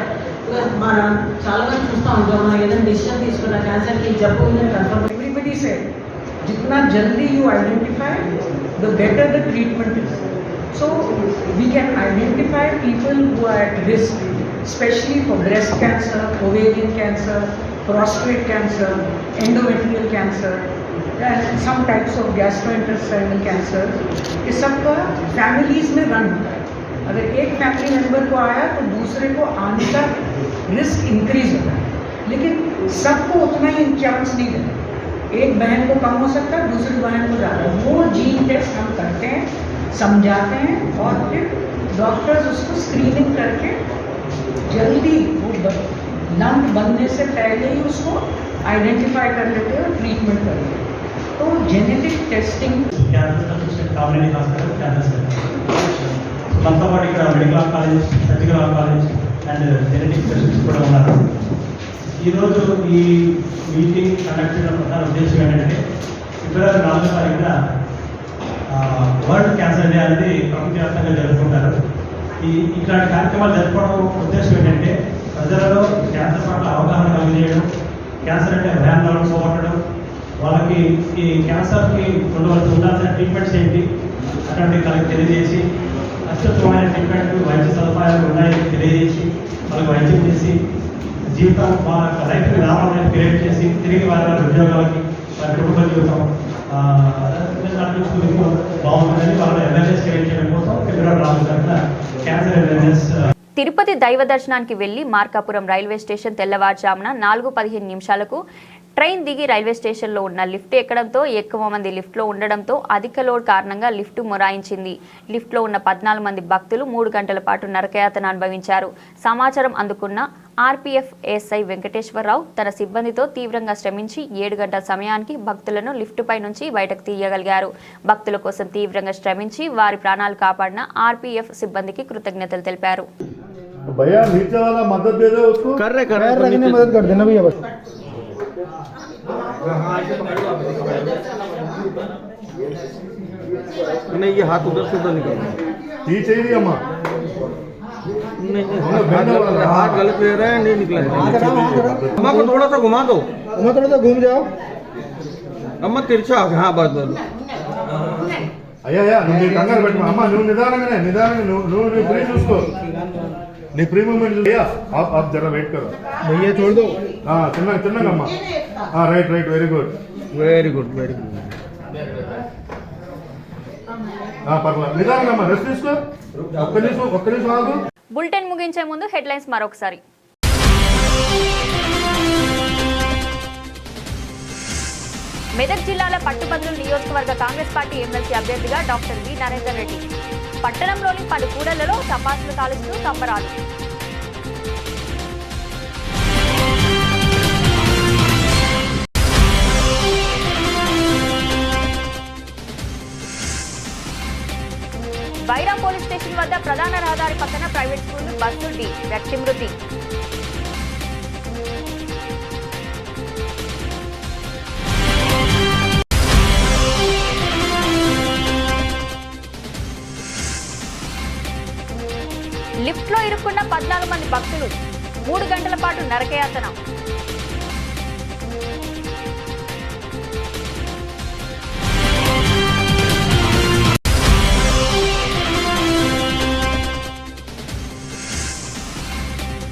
మనం చాలా మంది చూస్తూ ఉంటాం, మనం ఏదైనా డిసిషన్ తీసుకున్న క్యాన్సర్కి జబ్బు ఉందని కన్ఫర్మ్. ఎవ్రీబడి సే जितना जल्दी you identify, the better the treatment is. So we can identify people who are at risk, especially for breast cancer, ovarian cancer, prostate cancer, endometrial cancer, and some types of gastrointestinal cancer. ये सबका families में run होता है. अगर एक family member को आया तो दूसरे को आने का रिस्क इंक्रीज होता है, लेकिन सबको उतना ही चांस नहीं देता. एक बहन को कम हो सकता है, दूसरी बहन को ज़्यादा. वो जीन टेस्ट हम करते हैं, समझाते हैं और फिर डॉक्टर्स उसको स्क्रीनिंग करके जल्दी वो लंप बनने से पहले ही उसको आइडेंटिफाई कर लेते हैं और ट्रीटमेंट करते हैं. तो जेनेटिक टेस्टिंग మనతో పాటు ఇక్కడ medical college, surgical college and genetic specialist కూడా ఉన్నారు. ఈరోజు ఈ మీటింగ్ కండక్ట్ చేయడం ప్రధాన ఉద్దేశం ఏంటంటే ఫిబ్రవరి 4వ తారీఖున వరల్డ్ క్యాన్సర్ డే అనేది ప్రపంచవ్యాప్తంగా జరుపుకుంటారు. ఇట్లాంటి కార్యక్రమాలు జరుపుకోవడం ఉద్దేశం ఏంటంటే ప్రజలలో క్యాన్సర్ పట్ల అవగాహన కలిగజేయడం, క్యాన్సర్ అంటే భయాన్ని పోగొట్టడం, వాళ్ళకి ఈ క్యాన్సర్కి ఉండాల్సిన ట్రీట్మెంట్స్ ఏంటి అటువంటి వాళ్ళకి తెలియజేసి అత్యుత్తమైన ట్రీట్మెంట్ వైద్య సదుపాయాలు ఉన్నాయని తెలియజేసి వాళ్ళకి వైద్యం చేసి జీవితం వాళ్ళ లైఫ్ని లాభాలను క్రియేట్ చేసి తిరిగి వారి ఉద్యోగాలకి వారి కుటుంబ జీవితం బాగుంటుందని వాళ్ళ అవేర్నెస్ క్రియేట్ చేయడం కోసం ఫిబ్రవరి 4వ తారీఖున క్యాన్సర్ అవేర్నెస్. తిరుపతి దైవ దర్శనానికి వెళ్లి మార్కాపురం రైల్వే స్టేషన్ తెల్లవారుజామున 4:15 నిమిషాలకు ట్రైన్ దిగి రైల్వే స్టేషన్లో ఉన్న లిఫ్ట్ ఎక్కడంతో ఎక్కువ మంది లిఫ్ట్లో ఉండడంతో అధిక లోడ్ కారణంగా లిఫ్ట్ మొరాయించింది. లిఫ్ట్లో ఉన్న 14 మంది భక్తులు 3 గంటల పాటు నరకయాతన అనుభవించారు. సమాచారం అందుకున్న ఆర్పీఎఫ్ ఎస్ఐ వెంకటేశ్వరరావు తన సిబ్బందితో తీవ్రంగా శ్రమించి 7 గంటల సమయానికి భక్తులను లిఫ్టుపై నుంచి బయటకు తీయగలిగారు. భక్తుల కోసం తీవ్రంగా శ్రమించి వారి ప్రాణాలు కాపాడిన ఆర్పీఎఫ్ సిబ్బందికి కృతజ్ఞతలు తెలిపారు. नहीं, ये हाथ उधर से उधर निकल ये चाहिए अम्मा. हाथ गलत ले रहा है, नहीं निकला. अम्मा को थोड़ा सा घुमा दो, अम्मा थोड़ा सा घूम जाओ. अम्मा तिरछा. हाँ बस बस. అయ్యా నువ్వు కంగారు పెట్టు అమ్మ, నువ్వు నిదానంగానే నువ్వు ఫ్రీ చూసుకో, నీ ఫ్రీ మూమెంట్ అయ్యా. आप जरा वेट करो भैया, छोड़ दो. చిన్నగా అమ్మా. Right very good. పర్లేదు, నిదానంగా అమ్మా, రెస్ట్ తీసుకో. ఒక్క నిమిషం ఆగు. బులెటిన్ ముగించే ముందు హెడ్లైన్స్ మరొకసారి. మెదక్ జిల్లాల పట్టుబద్రుల నియోజకవర్గ కాంగ్రెస్ పార్టీ ఎమ్మెల్సీ అభ్యర్థిగా డాక్టర్ వి నరేందర్ రెడ్డి. పట్టణంలోని పలు కూడళ్లలో టపాసులు కాలుస్తూ సంబరాలు. వైరా పోలీస్ స్టేషన్ వద్ద ప్రధాన రహదారి పక్కన ప్రైవేట్ స్కూల్ బస్సు ఢీ, వ్యక్తి మృతి. లిఫ్ట్లో ఇరుక్కున్న 14 మంది భక్తులు 3 గంటల పాటు నరకయాతన.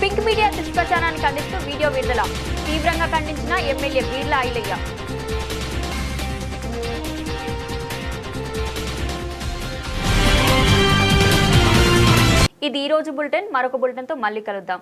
పింక్ మీడియా దుష్ప్రచారాన్ని ఖండిస్తూ వీడియో విడుదల. తీవ్రంగా ఖండించిన ఎమ్మెల్యే బీర్ల ఐలయ్య. ఇది ఈ రోజు బులెటిన్. మరొక బులెటిన్తో మళ్ళీ కలుద్దాం.